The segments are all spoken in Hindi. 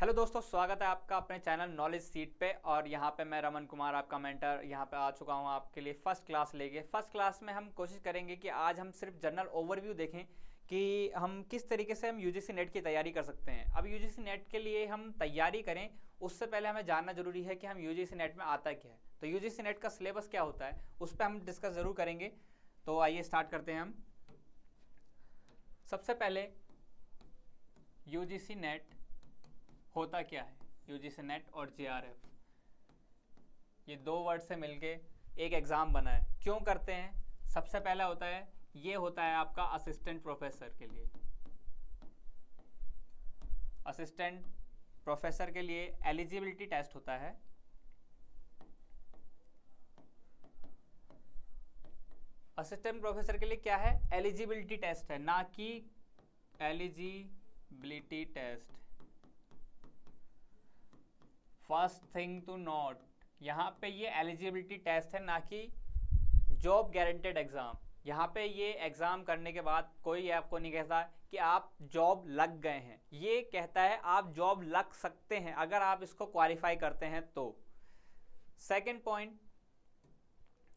हेलो दोस्तों, स्वागत है आपका अपने चैनल नॉलेज सीट पे। और यहाँ पे मैं रमन कुमार आपका मेंटर यहाँ पे आ चुका हूँ आपके लिए फर्स्ट क्लास लेके। फर्स्ट क्लास में हम कोशिश करेंगे कि आज हम सिर्फ जनरल ओवरव्यू देखें कि हम किस तरीके से हम यूजीसी नेट की तैयारी कर सकते हैं। अब यूजीसी नेट के लिए हम तैयारी करें उससे पहले हमें जानना जरूरी है कि हम यूजीसी नेट में आता क्या है। तो यूजीसी नेट का सिलेबस क्या होता है उस पर हम डिस्कस ज़रूर करेंगे। तो आइए स्टार्ट करते हैं हम। सबसे पहले यूजीसी नेट होता क्या है। यूजीसी नेट और जेआरएफ ये दो वर्ड से मिलके एक एग्ज़ाम बना है। क्यों करते हैं? सबसे पहला होता है, ये होता है आपका असिस्टेंट प्रोफेसर के लिए। असिस्टेंट प्रोफेसर के लिए एलिजिबिलिटी टेस्ट होता है। असिस्टेंट प्रोफेसर के लिए क्या है? एलिजिबिलिटी टेस्ट है, ना कि eligibility test. First thing to note, यहाँ पे ये एलिजिबिलिटी टेस्ट है, ना कि जॉब गारंटेड एग्ज़ाम। यहाँ पे ये एग्ज़ाम करने के बाद कोई आपको नहीं कहता कि आप जॉब लग गए हैं, ये कहता है आप जॉब लग सकते हैं अगर आप इसको क्वालिफाई करते हैं तो। सेकंड पॉइंट,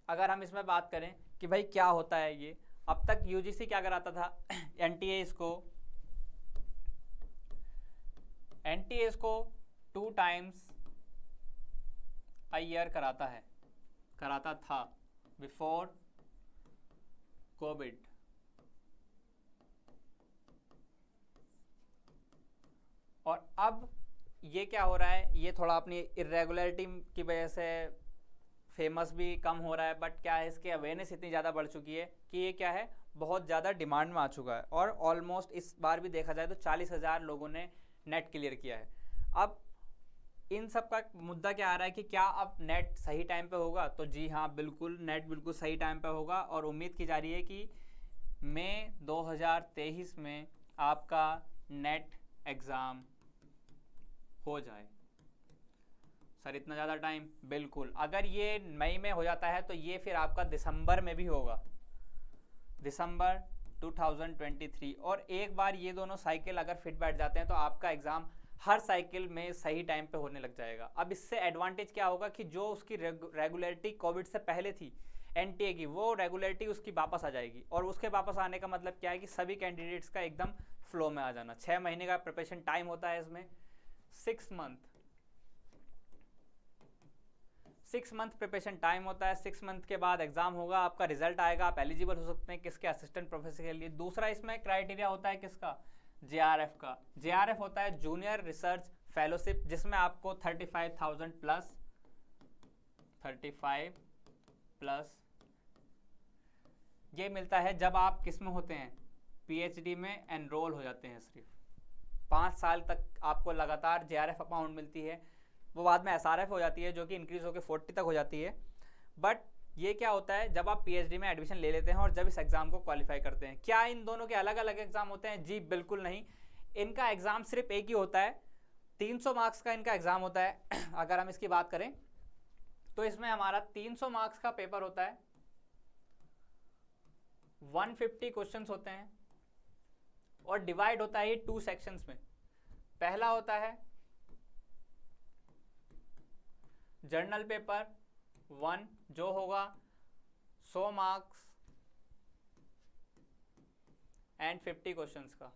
अगर हम इसमें बात करें कि भाई क्या होता है ये, अब तक यूजीसी क्या कराता था, एनटीए इसको 2 टाइम्स अ ईयर कराता था बिफोर कोविड। और अब ये क्या हो रहा है, ये थोड़ा अपनी इरेगुलरिटी की वजह से फेमस भी कम हो रहा है, बट क्या है, इसकी अवेयरनेस इतनी ज़्यादा बढ़ चुकी है कि ये क्या है, बहुत ज़्यादा डिमांड में आ चुका है। और ऑलमोस्ट इस बार भी देखा जाए तो 40,000 लोगों ने नेट क्लियर किया है। अब इन सब का मुद्दा क्या आ रहा है कि क्या अब नेट सही टाइम पे होगा? तो जी हाँ, बिल्कुल नेट बिल्कुल सही टाइम पे होगा। और उम्मीद की जा रही है कि मई 2023 में आपका नेट एग्ज़ाम हो जाए। सर इतना ज़्यादा टाइम? बिल्कुल, अगर ये मई में हो जाता है तो ये फिर आपका दिसंबर में भी होगा, दिसंबर 2023। और एक बार ये दोनों साइकिल अगर फिट बैठ जाते हैं तो आपका एग्ज़ाम हर साइकिल में सही टाइम पे होने लग जाएगा। अब इससे एडवांटेज क्या होगा कि जो उसकी रेगुलरिटी कोविड से पहले थी एनटीए की, वो रेगुलरिटी उसकी वापस आ जाएगी। और उसके वापस आने का मतलब क्या है कि सभी कैंडिडेट्स का एकदम फ्लो में आ जाना। 6 महीने का प्रिपरेशन टाइम होता है इसमें, 6 मंथ प्रिपरेशन टाइम होता है। 6 मंथ के बाद एग्जाम होगा, आपका रिजल्ट आएगा, आप एलिजिबल हो सकते हैं किसके, असिस्टेंट प्रोफेसर के लिए। दूसरा इसमें क्राइटेरिया होता है किसका, जेआरएफ का। जेआरएफ होता है जूनियर रिसर्च फेलोशिप, जिसमें आपको 35,000 प्लस ये मिलता है जब आप किस में होते हैं, पीएचडी में एनरोल हो जाते हैं। सिर्फ 5 साल तक आपको लगातार जेआरएफ अमाउंट मिलती है। वो बाद में एसआरएफ हो जाती है जो कि इंक्रीज होकर 40 तक हो जाती है। बट ये क्या होता है, जब आप पीएचडी में एडमिशन ले लेते हैं और जब इस एग्ज़ाम को क्वालिफाई करते हैं। क्या इन दोनों के अलग अलग एग्ज़ाम होते हैं? जी बिल्कुल नहीं, इनका एग्ज़ाम सिर्फ एक ही होता है। 300 मार्क्स का इनका एग्ज़ाम होता है। अगर हम इसकी बात करें तो इसमें हमारा 300 मार्क्स का पेपर होता है, 150 क्वेश्चंस होते हैं और डिवाइड होता है 2 सेक्शंस में। पहला होता है जर्नल पेपर 1 जो होगा 100 मार्क्स एंड 50 क्वेश्चंस का।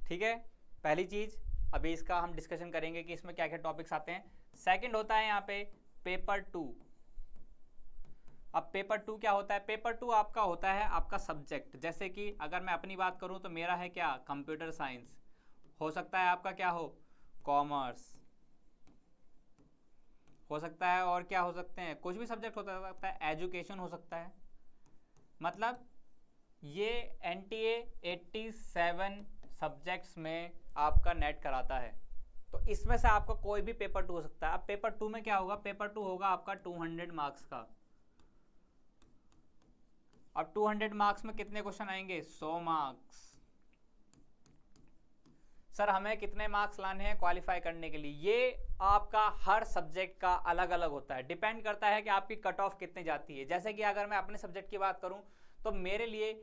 ठीक है, पहली चीज अभी इसका हम डिस्कशन करेंगे कि इसमें क्या क्या टॉपिक्स आते हैं। सेकंड होता है यहाँ पे पेपर 2। अब पेपर 2 क्या होता है? पेपर 2 आपका होता है आपका सब्जेक्ट। जैसे कि अगर मैं अपनी बात करूँ तो मेरा है क्या, कंप्यूटर साइंस। हो सकता है आपका क्या हो, कॉमर्स हो सकता है, और क्या हो सकते हैं, कुछ भी सब्जेक्ट हो सकता है, एजुकेशन हो सकता है। मतलब ये एनटीए 87 सब्जेक्ट्स में आपका नेट कराता है। तो इसमें से आपका कोई भी पेपर 2 हो सकता है। अब पेपर 2 में क्या होगा, पेपर 2 होगा आपका 200 मार्क्स का। अब 200 मार्क्स में कितने क्वेश्चन आएंगे, 100 मार्क्स। सर हमें कितने मार्क्स लाने हैं क्वालिफाई करने के लिए? ये आपका हर सब्जेक्ट का अलग अलग होता है, डिपेंड करता है कि आपकी कट ऑफ कितने जाती है। जैसे कि अगर मैं अपने सब्जेक्ट की बात करूं तो मेरे लिए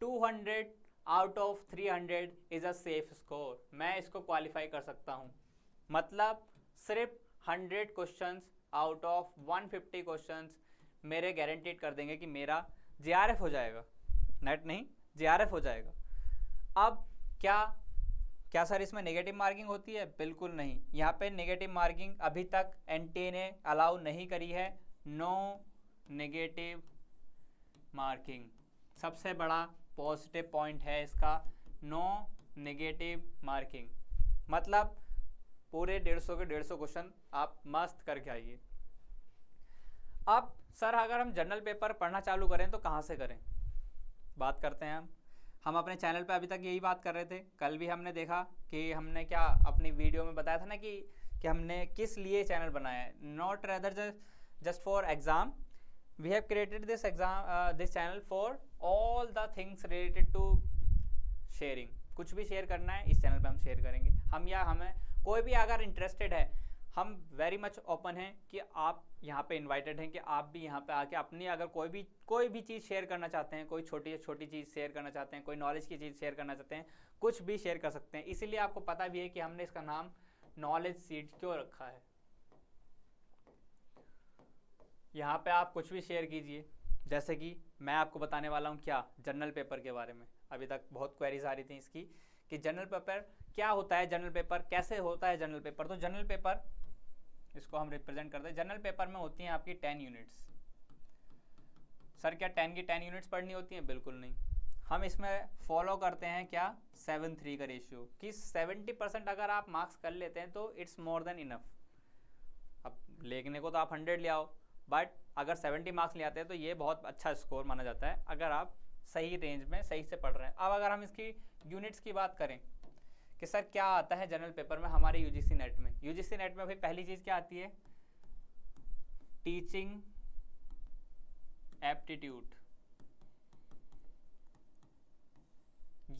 200 out of 300 is a safe score, मैं इसको क्वालिफाई कर सकता हूँ। मतलब सिर्फ 100 क्वेश्चंस आउट ऑफ 150 क्वेश्चंस मेरे गारंटीड कर देंगे कि मेरा JRF हो जाएगा, नेट नहीं JRF हो जाएगा। अब क्या सर इसमें नेगेटिव मार्किंग होती है? बिल्कुल नहीं, यहाँ पे नेगेटिव मार्किंग अभी तक NTA ने अलाउ नहीं करी है। नो नेगेटिव मार्किंग सबसे बड़ा पॉजिटिव पॉइंट है इसका, नो नेगेटिव मार्किंग। मतलब पूरे 150 के 150 क्वेश्चन आप मस्त करके आइए। अब सर अगर हम जनरल पेपर पढ़ना चालू करें तो कहाँ से करें? बात करते हैं हम अपने चैनल पे अभी तक यही बात कर रहे थे। कल भी हमने देखा कि हमने क्या अपनी वीडियो में बताया था ना कि हमने किस लिए चैनल बनाया है, not rather just for exam, we have created this channel for all the things related to sharing. कुछ भी शेयर करना है इस चैनल पे हम शेयर करेंगे। हमें कोई भी अगर इंटरेस्टेड है, हम वेरी मच ओपन हैं कि आप यहाँ पे इनवाइटेड हैं कि आप भी यहाँ पे आके अपनी अगर कोई भी चीज़ शेयर करना चाहते हैं, कोई छोटी चीज़ शेयर करना चाहते हैं, कोई नॉलेज की चीज़ शेयर करना चाहते हैं, कुछ भी शेयर कर सकते हैं। इसीलिए आपको पता भी है कि हमने इसका नाम नॉलेज सीड क्यों रखा है। यहाँ पे आप कुछ भी शेयर कीजिए, जैसे कि मैं आपको बताने वाला हूँ क्या, जनरल पेपर के बारे में। अभी तक बहुत क्वेरीज आ रही थी इसकी कि जनरल पेपर क्या होता है, जनरल पेपर कैसे होता है जनरल पेपर। तो जनरल पेपर, इसको हम रिप्रेजेंट करते हैं, जनरल पेपर में होती हैं आपकी 10 यूनिट्स। सर क्या 10 की 10 यूनिट्स पढ़नी होती हैं? बिल्कुल नहीं। हम इसमें फॉलो करते हैं क्या, 7:3 का रेशियो, कि 70% अगर आप मार्क्स कर लेते हैं तो इट्स मोर देन इनफ। अब लिखने को तो आप 100 ले आओ, बट अगर 70 मार्क्स ले आते हैं तो ये बहुत अच्छा स्कोर माना जाता है अगर आप सही रेंज में सही से पढ़ रहे हैं। अब अगर हम इसकी यूनिट्स की बात करें कि सर क्या आता है जनरल पेपर में हमारे यूजीसी नेट में, यूजीसी नेट में भाई पहली चीज़ क्या आती है, टीचिंग एप्टीट्यूड।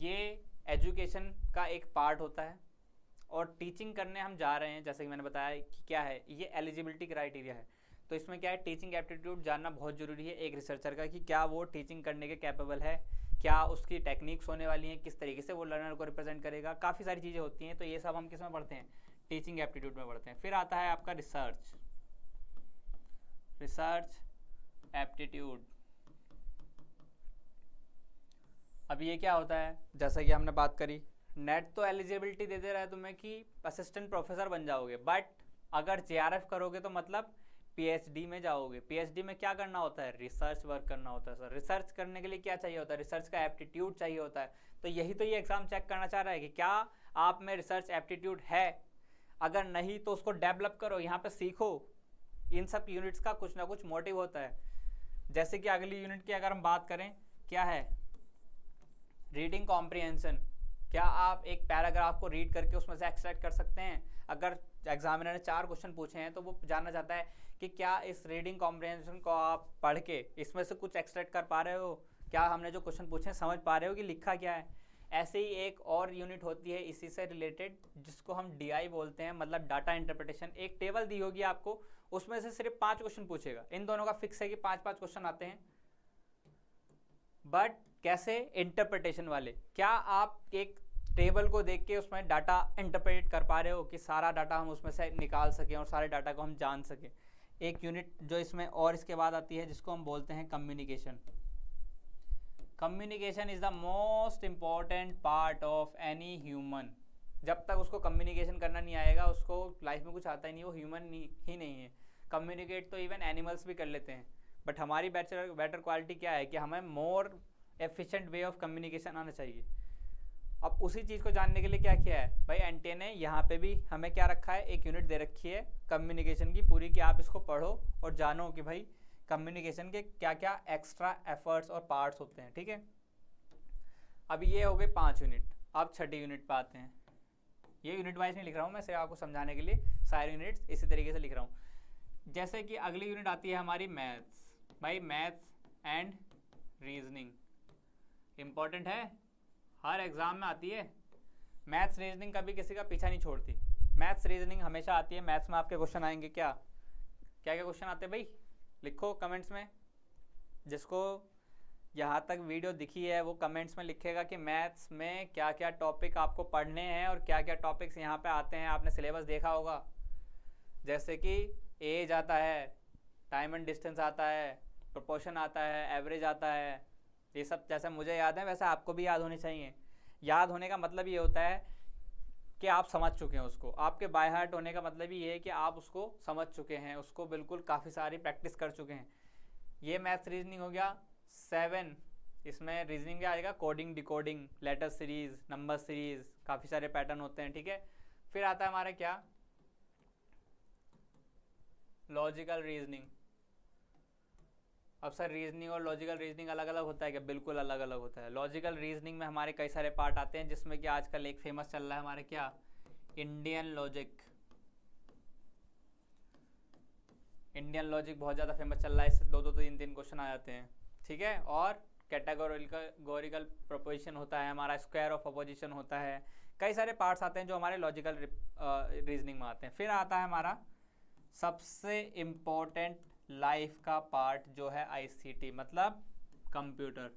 ये एजुकेशन का एक पार्ट होता है और टीचिंग करने हम जा रहे हैं, जैसे कि मैंने बताया कि क्या है, ये एलिजिबिलिटी क्राइटेरिया है। तो इसमें क्या है, टीचिंग एप्टीट्यूड जानना बहुत ज़रूरी है एक रिसर्चर का, कि क्या वो टीचिंग करने के कैपेबल है, क्या उसकी टेक्निक्स होने वाली हैं, किस तरीके से वो लर्नर को रिप्रेजेंट करेगा, काफ़ी सारी चीज़ें होती हैं। तो ये सब हम किस में पढ़ते हैं, टीचिंग एप्टीट्यूड में पढ़ते हैं। फिर आता है आपका रिसर्च एप्टीट्यूड। अब ये क्या होता है, जैसा कि हमने बात करी, नेट तो एलिजिबिलिटी दे दे रहा है तुम्हें कि असिस्टेंट प्रोफेसर बन जाओगे, बट अगर JRF करोगे तो मतलब PhD में जाओगे। PhD में क्या करना होता है, रिसर्च वर्क करना होता है। सर रिसर्च करने के लिए क्या चाहिए होता है, रिसर्च का एप्टीट्यूड चाहिए होता है। तो यही तो ये एग्जाम चेक करना चाह रहा है कि क्या आप में रिसर्च एप्टीट्यूड है। अगर नहीं तो उसको डेवलप करो, यहाँ पे सीखो। इन सब यूनिट्स का कुछ ना कुछ मोटिव होता है। जैसे कि अगली यूनिट की अगर हम बात करें, क्या है, रीडिंग कॉम्प्रिहेंशन। क्या आप एक पैराग्राफ को रीड करके उसमें से एक्सट्रैक्ट कर सकते हैं? अगर एग्जामिनर ने 4 क्वेश्चन पूछे हैं तो वो जानना चाहता है कि क्या इस रीडिंग कॉम्प्रिहेंशन को आप पढ़ के इसमें से कुछ एक्सट्रैक्ट कर पा रहे हो, क्या हमने जो क्वेश्चन पूछे हैं समझ पा रहे हो कि लिखा क्या है। ऐसे ही एक और यूनिट होती है इसी से रिलेटेड, जिसको हम DI बोलते हैं, मतलब डाटा इंटरप्रिटेशन। एक टेबल दी होगी आपको, उसमें से सिर्फ 5 क्वेश्चन पूछेगा। इन दोनों का फिक्स है कि 5-5 क्वेश्चन आते हैं, बट कैसे, इंटरप्रिटेशन वाले। क्या आप एक टेबल को देख के उसमें डाटा इंटरप्रेट कर पा रहे हो कि सारा डाटा हम उसमें से निकाल सकें और सारे डाटा को हम जान सकें। एक यूनिट जो इसमें और इसके बाद आती है जिसको हम बोलते हैं communication. Communication is the most important part of any human. जब तक उसको कम्युनिकेशन करना नहीं आएगा उसको लाइफ में कुछ आता ही नहीं, वो ह्यूमन ही नहीं है। कम्युनिकेट तो इवन एनिमल्स भी कर लेते हैं, बट हमारी बेटर क्वालिटी क्या है कि हमें more efficient way of communication आना चाहिए। अब उसी चीज़ को जानने के लिए क्या किया है भाई, NTA ने यहाँ पे भी हमें क्या रखा है, एक यूनिट दे रखी है कम्युनिकेशन की पूरी, कि आप इसको पढ़ो और जानो कि भाई कम्युनिकेशन के क्या क्या एक्स्ट्रा एफर्ट्स और पार्ट्स होते हैं। ठीक है, अब ये हो गए 5 यूनिट। अब छठी यूनिट पे आते हैं। ये यूनिट वाइज नहीं लिख रहा हूँ मैं, सिर्फ आपको समझाने के लिए सारे यूनिट्स इसी तरीके से लिख रहा हूँ। जैसे कि अगली यूनिट आती है हमारी मैथ्स। भाई मैथ्स एंड रीजनिंग इम्पॉर्टेंट है, हर एग्जाम में आती है। मैथ्स रीजनिंग कभी किसी का पीछा नहीं छोड़ती, मैथ्स रीजनिंग हमेशा आती है। मैथ्स में आपके क्वेश्चन आएंगे, क्या क्या क्वेश्चन आते हैं भाई, लिखो कमेंट्स में। जिसको यहाँ तक वीडियो दिखी है वो कमेंट्स में लिखेगा कि मैथ्स में क्या क्या टॉपिक आपको पढ़ने हैं और क्या क्या टॉपिक्स यहाँ पे आते हैं। आपने सिलेबस देखा होगा, जैसे कि एज आता है, टाइम एंड डिस्टेंस आता है, प्रोपोर्शन आता है, एवरेज आता है। ये सब जैसे मुझे याद है वैसे आपको भी याद होने चाहिए। याद होने का मतलब ये होता है कि आप समझ चुके हैं उसको। आपके बाय हार्ट होने का मतलब ये है कि आप उसको समझ चुके हैं, उसको बिल्कुल काफ़ी सारी प्रैक्टिस कर चुके हैं। ये मैथ्स रीजनिंग हो गया 7। इसमें रीजनिंग क्या आएगा, coding, decoding, letter series, number series, काफ़ी सारे पैटर्न होते हैं, ठीक है। फिर आता है हमारा क्या, लॉजिकल रीजनिंग। अब सर रीजनिंग और लॉजिकल रीजनिंग अलग अलग होता है क्या? बिल्कुल अलग अलग होता है। लॉजिकल रीजनिंग में हमारे कई सारे पार्ट आते हैं, जिसमें कि आजकल एक फेमस चल रहा है हमारे क्या, इंडियन लॉजिक। इंडियन लॉजिक बहुत ज़्यादा फेमस चल रहा है, इससे 2-2, 3-3 क्वेश्चन आ जाते हैं, ठीक है। और कैटेगोरिकल प्रोपोजिशन होता है हमारा, स्क्वायर ऑफ अपोजिशन होता है, कई सारे पार्ट्स आते हैं जो हमारे लॉजिकल रीजनिंग में आते हैं। फिर आता है हमारा सबसे इम्पोर्टेंट लाइफ का पार्ट जो है आईसीटी, मतलब कंप्यूटर।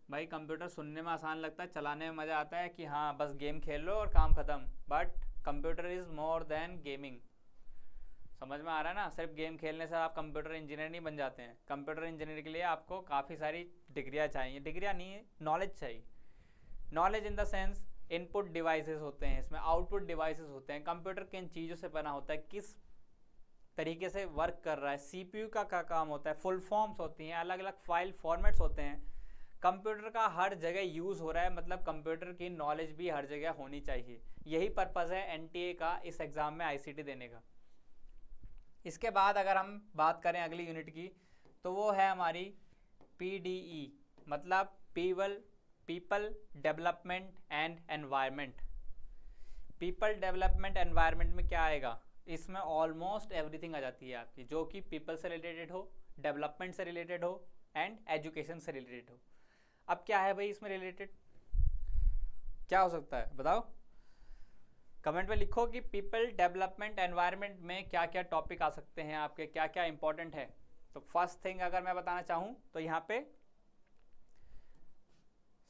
भाई कंप्यूटर सुनने में आसान लगता है, चलाने में मज़ा आता है कि हाँ बस गेम खेल लो और काम ख़त्म, but computer is more than gaming. समझ में आ रहा है ना? सिर्फ गेम खेलने से आप कंप्यूटर इंजीनियर नहीं बन जाते हैं। कंप्यूटर इंजीनियर के लिए आपको काफ़ी सारी डिग्रियाँ चाहिए, डिग्रियाँ नहीं, नॉलेज चाहिए। Knowledge in the sense input devices होते हैं इसमें, आउटपुट डिवाइसेस होते हैं। कंप्यूटर किन चीज़ों से बना होता है, किस तरीके से वर्क कर रहा है, सीपीयू का क्या काम होता है, फुल फॉर्म्स होती हैं, अलग अलग फाइल फॉर्मेट्स होते हैं। कंप्यूटर का हर जगह यूज़ हो रहा है, मतलब कंप्यूटर की नॉलेज भी हर जगह होनी चाहिए। यही पर्पज़ है एनटीए का इस एग्ज़ाम में आईसीटी देने का। इसके बाद अगर हम बात करें अगली यूनिट की, तो वो है हमारी पीडीई, मतलब people development and environment. People development environment में क्या आएगा, इसमें ऑलमोस्ट एवरीथिंग आ जाती है आपकी, जो कि पीपल से रिलेटेड हो, डेवलपमेंट से रिलेटेड हो एंड एजुकेशन से रिलेटेड हो। अब क्या है भाई इसमें रिलेटेड, क्या हो सकता है बताओ? कमेंट में लिखो कि पीपल डेवलपमेंट एनवायरनमेंट में क्या क्या टॉपिक आ सकते हैं आपके, क्या क्या इंपॉर्टेंट है। तो फर्स्ट थिंग अगर मैं बताना चाहूँ तो यहाँ पे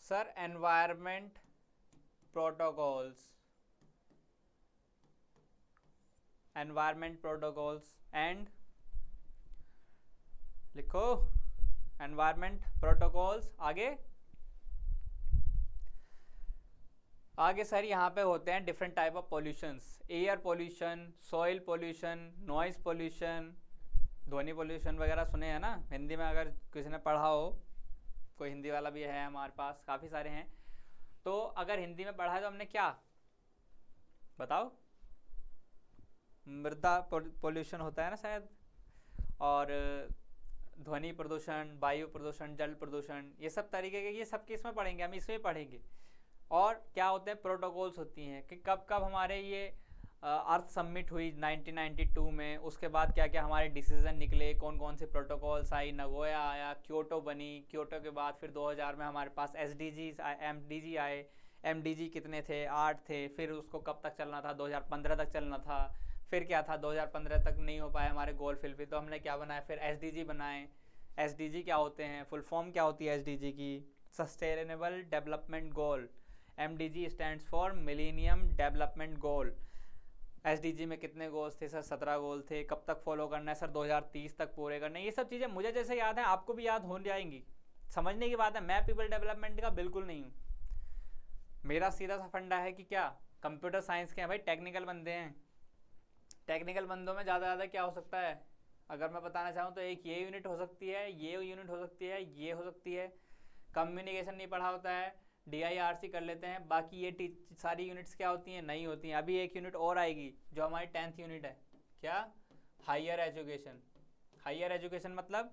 sir environment protocols, environment protocols and लिखो एनवायरनमेंट प्रोटोकॉल्स। आगे सर यहाँ पे होते हैं different type of pollutions, air pollution, soil pollution, noise pollution, ध्वनि पॉल्यूशन वगैरह सुने हैं ना हिंदी में, अगर किसी ने पढ़ा हो, कोई हिंदी वाला भी है हमारे पास, काफ़ी सारे हैं। तो अगर हिंदी में पढ़ा है तो हमने क्या बताओ, मृदा पॉल्यूशन होता है ना शायद, और ध्वनि प्रदूषण, वायु प्रदूषण, जल प्रदूषण, ये सब तरीके के, ये सब किस में पढ़ेंगे हम, इसमें पढ़ेंगे। और क्या होते हैं, प्रोटोकॉल्स होती हैं कि कब कब हमारे ये अर्थ समिट हुई 1992 में, उसके बाद क्या क्या हमारे डिसीजन निकले, कौन कौन से प्रोटोकॉल्स आई, नगोया आया, क्योटो बनी, क्योटो के बाद फिर 2000 में हमारे पास एसडीजीज एमडीजी आए। एमडीजी कितने थे, 8 थे। फिर उसको कब तक चलना था, 2015 तक चलना था। फिर क्या था, 2015 तक नहीं हो पाए हमारे गोल फिल, तो हमने क्या बनाया, फिर एसडीजी बनाए। एसडीजी क्या होते हैं, फुल फॉर्म क्या होती है एसडीजी की, sustainable development goal. MDG stands for millennium development goal. SDG में कितने गोल्स थे सर, 17 गोल थे। कब तक फॉलो करना है सर, 2030 तक पूरे करना है। ये सब चीज़ें मुझे जैसे याद है आपको भी याद हो जाएंगी, समझने की बात है। मैं पीपल डेवलपमेंट का बिल्कुल नहीं हूँ, मेरा सीधा सा फंडा है कि क्या, कंप्यूटर साइंस के हैं भाई, टेक्निकल बंदे हैं। टेक्निकल बंदों में ज़्यादा क्या हो सकता है, अगर मैं बताना चाहूँ तो एक ये यूनिट हो सकती है, ये यूनिट हो सकती है, ये हो सकती है। कम्युनिकेशन नहीं पढ़ा होता है, DIRC कर लेते हैं। बाकी ये सारी यूनिट्स क्या होती हैं, नहीं होती हैं। अभी एक यूनिट और आएगी जो हमारी 10th यूनिट है, क्या, हायर एजुकेशन। हायर एजुकेशन मतलब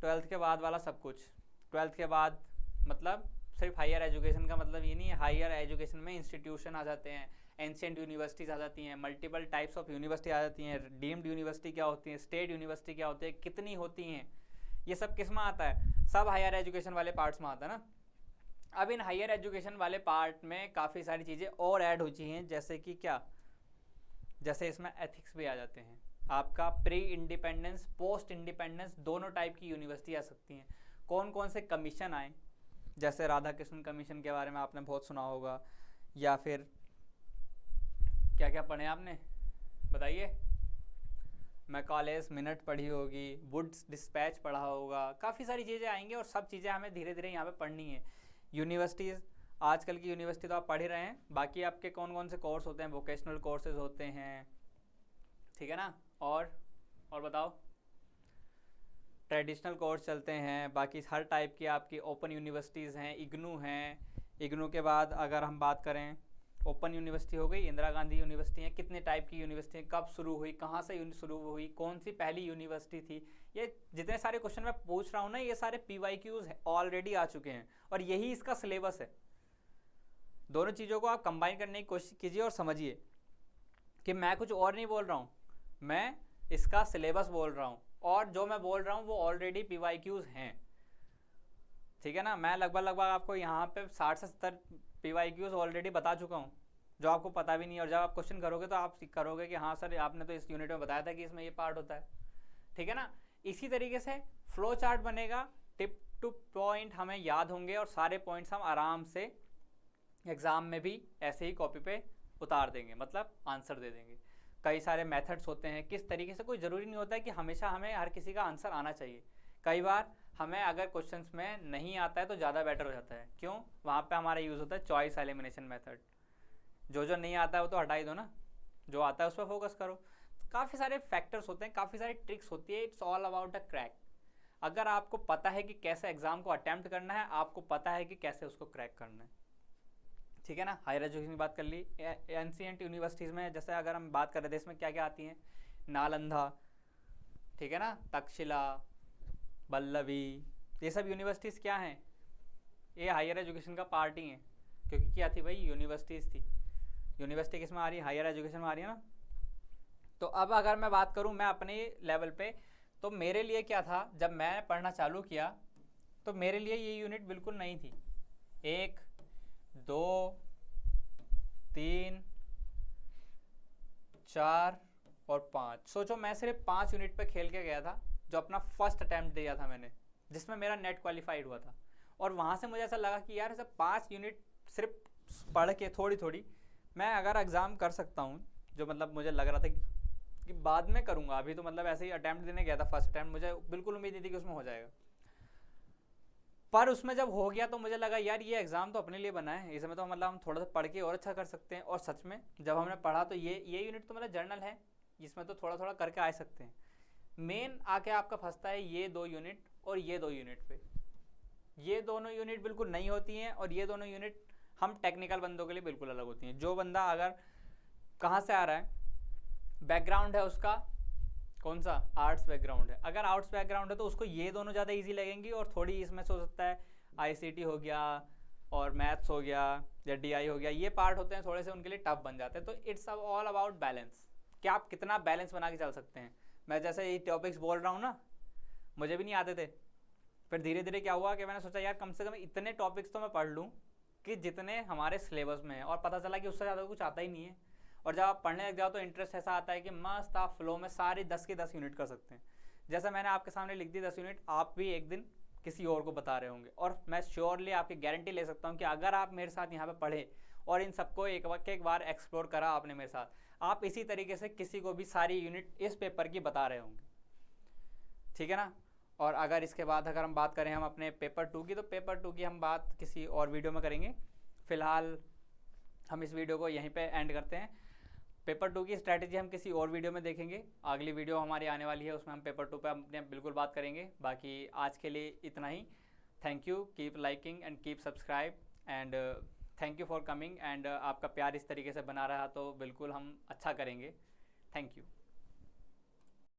12th के बाद वाला सब कुछ। 12th के बाद मतलब सिर्फ हायर एजुकेशन का मतलब ये नहीं है, हायर एजुकेशन में इंस्टीट्यूशन आ जाते हैं, एंशिएंट यूनिवर्सिटीज़ आ जाती हैं, मल्टीपल टाइप्स ऑफ यूनिवर्सिटी आ जाती हैं, डीम्ड यूनिवर्सिटी क्या होती है, स्टेट यूनिवर्सिटी क्या होती है, कितनी होती हैं, ये सब किस में आता है, सब हायर एजुकेशन वाले पार्ट्स में आता है ना। अब इन हायर एजुकेशन वाले पार्ट में काफ़ी सारी चीज़ें और ऐड हो चुकी हैं, जैसे कि क्या, जैसे इसमें एथिक्स भी आ जाते हैं। आपका प्री इंडिपेंडेंस, पोस्ट इंडिपेंडेंस दोनों टाइप की यूनिवर्सिटी आ सकती हैं। कौन कौन से कमीशन आए, जैसे राधा कृष्ण कमीशन के बारे में आपने बहुत सुना होगा, या फिर क्या क्या पढ़े आपने बताइए, मैकॉलेस मिनट पढ़ी होगी, वुड्स डिस्पैच पढ़ा होगा, काफ़ी सारी चीज़ें आएंगी और सब चीज़ें हमें धीरे धीरे यहाँ पे पढ़नी है। यूनिवर्सिटीज़, आजकल की यूनिवर्सिटी तो आप पढ़ ही रहे हैं, बाकी आपके कौन कौन से कोर्स होते हैं, वोकेशनल कोर्सेज होते हैं, ठीक है ना, और बताओ, ट्रेडिशनल कोर्स चलते हैं, बाकी हर टाइप की आपकी ओपन यूनिवर्सिटीज़ हैं, इग्नू हैं। इग्नू के बाद अगर हम बात करें, ओपन यूनिवर्सिटी हो गई, इंदिरा गांधी यूनिवर्सिटी है, कितने टाइप की यूनिवर्सिटी है, कब शुरू हुई, कहाँ से शुरू हुई, कौन सी पहली यूनिवर्सिटी थी, ये जितने सारे क्वेश्चन मैं पूछ रहा हूँ ना, ये सारे PYQs ऑलरेडी आ चुके हैं और यही इसका सिलेबस है। दोनों चीज़ों को आप कंबाइन करने की कोशिश कीजिए और समझिए कि मैं कुछ और नहीं बोल रहा हूँ, मैं इसका सिलेबस बोल रहा हूँ और जो मैं बोल रहा हूँ वो ऑलरेडी PYQs हैं, ठीक है ना। मैं लगभग आपको यहाँ पे 60 से 70 PYQs ऑलरेडी बता चुका हूँ जो आपको पता भी नहीं है, और जब आप क्वेश्चन करोगे तो आप करोगे कि हाँ सर आपने तो इस यूनिट में बताया था कि इसमें ये पार्ट होता है, ठीक है ना। इसी तरीके से फ्लो चार्ट बनेगा, टिप टू पॉइंट हमें याद होंगे और सारे पॉइंट्स हम आराम से एग्ज़ाम में भी ऐसे ही कॉपी पे उतार देंगे, मतलब आंसर दे देंगे। कई सारे मेथड्स होते हैं किस तरीके से, कोई ज़रूरी नहीं होता है कि हमेशा हमें हर किसी का आंसर आना चाहिए। कई बार हमें अगर क्वेश्चंस में नहीं आता है तो ज़्यादा बेटर हो जाता है, क्यों, वहाँ पे हमारा यूज़ होता है चॉइस एलिमिनेशन मेथड। जो नहीं आता है वो तो हटा ही दो ना, जो आता है उस पर फोकस करो। काफ़ी सारे फैक्टर्स होते हैं, काफ़ी सारी ट्रिक्स होती है, it's all about a crack. अगर आपको पता है कि कैसे एग्ज़ाम को अटैम्प्ट करना है, आपको पता है कि कैसे उसको क्रैक करना है, ठीक है ना। हायर एजुकेशन की बात कर ली, एनसीएंट यूनिवर्सिटीज़ में जैसे अगर हम बात कर रहे थे इसमें क्या क्या आती हैं, नालंदा, ठीक है ना, तक्षशिला, बल्लभी, ये सब यूनिवर्सिटीज़ क्या हैं, ये हायर एजुकेशन का पार्ट ही हैं, क्योंकि क्या थी भाई, यूनिवर्सिटीज़ थी। यूनिवर्सिटी किस में आ रही है, हायर एजुकेशन में आ रही है ना। तो अब अगर मैं बात करूं मैं अपने लेवल पे, तो मेरे लिए क्या था, जब मैं पढ़ना चालू किया तो मेरे लिए ये यूनिट बिल्कुल नहीं थी। 1 2 3 4 और 5, सोचो मैं सिर्फ 5 यूनिट पे खेल के गया था, जो अपना फर्स्ट अटैम्प्ट दिया था मैंने, जिसमें मेरा नेट क्वालिफाइड हुआ था। और वहाँ से मुझे ऐसा लगा कि यार सब 5 यूनिट सिर्फ पढ़ के थोड़ी थोड़ी मैं अगर एग्ज़ाम कर सकता हूँ, जो मतलब मुझे लग रहा था कि बाद में करूँगा, अभी तो मतलब ऐसे ही अटैम्प्ट देने गया था, फर्स्ट अटैम्प्ट मुझे बिल्कुल उम्मीद नहीं थी कि उसमें हो जाएगा, पर उसमें जब हो गया तो मुझे लगा यार ये एग्ज़ाम तो अपने लिए बना है, इसमें तो मतलब हम थोड़ा सा पढ़ के और अच्छा कर सकते हैं। और सच में जब हमने पढ़ा तो ये यूनिट तो मतलब जर्नल है, इसमें तो थोड़ा थोड़ा करके आ सकते हैं। मेन आके आपका फंसता है ये 2 यूनिट और ये 2 यूनिट पे, ये दोनों यूनिट बिल्कुल नहीं होती हैं, और ये दोनों यूनिट हम टेक्निकल बंदों के लिए बिल्कुल अलग होती हैं। जो बंदा अगर कहाँ से आ रहा है, बैकग्राउंड है उसका कौन सा, आर्ट्स बैकग्राउंड है, अगर आर्ट्स बैकग्राउंड है तो उसको ये दोनों ज़्यादा इजी लगेंगी, और थोड़ी इसमें से हो सकता है ICT हो गया और मैथ्स हो गया या DI हो गया, ये पार्ट होते हैं थोड़े से उनके लिए टफ बन जाते हैं। तो इट्स ऑल अबाउट बैलेंस, कि आप कितना बैलेंस बना के चल सकते हैं। मैं जैसे ये टॉपिक्स बोल रहा हूँ ना, मुझे भी नहीं आते थे, फिर धीरे धीरे क्या हुआ कि मैंने सोचा यार कम से कम इतने टॉपिक्स तो मैं पढ़ लूँ कि जितने हमारे सिलेबस में है, और पता चला कि उससे ज़्यादा कुछ आता ही नहीं है। और जब आप पढ़ने लग जाओ तो इंटरेस्ट ऐसा आता है कि मस्त आप फ्लो में सारी 10 की 10 यूनिट कर सकते हैं। जैसा मैंने आपके सामने लिख दी 10 यूनिट, आप भी एक दिन किसी और को बता रहे होंगे, और मैं श्योरली आपकी गारंटी ले सकता हूँ कि अगर आप मेरे साथ यहाँ पे पढ़े और इन सबको एक बार एक्सप्लोर करा आपने मेरे साथ, आप इसी तरीके से किसी को भी सारी यूनिट इस पेपर की बता रहे होंगे, ठीक है ना। और अगर इसके बाद अगर हम बात करें हम अपने पेपर 2 की, तो पेपर 2 की हम बात किसी और वीडियो में करेंगे। फ़िलहाल हम इस वीडियो को यहीं पे एंड करते हैं। पेपर 2 की स्ट्रैटेजी हम किसी और वीडियो में देखेंगे, अगली वीडियो हमारी आने वाली है, उसमें हम पेपर 2 पे अपने बिल्कुल बात करेंगे। बाकी आज के लिए इतना ही। Thank you, keep liking and keep subscribe, and thank you for coming, and आपका प्यार इस तरीके से बना रहा तो बिल्कुल हम अच्छा करेंगे। Thank you.